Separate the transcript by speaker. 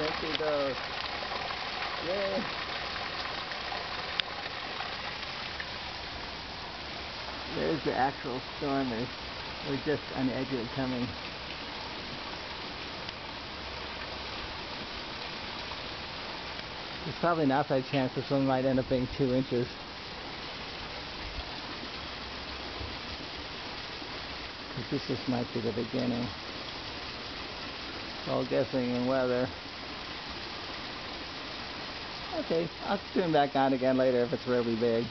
Speaker 1: empty those. Yay! There's the actual storm. We're just on the edge of it coming. There's probably an outside chance this one might end up being 2 inches. This just might be the beginning. All guessing in weather. Okay, I'll tune back on again later if it's really big.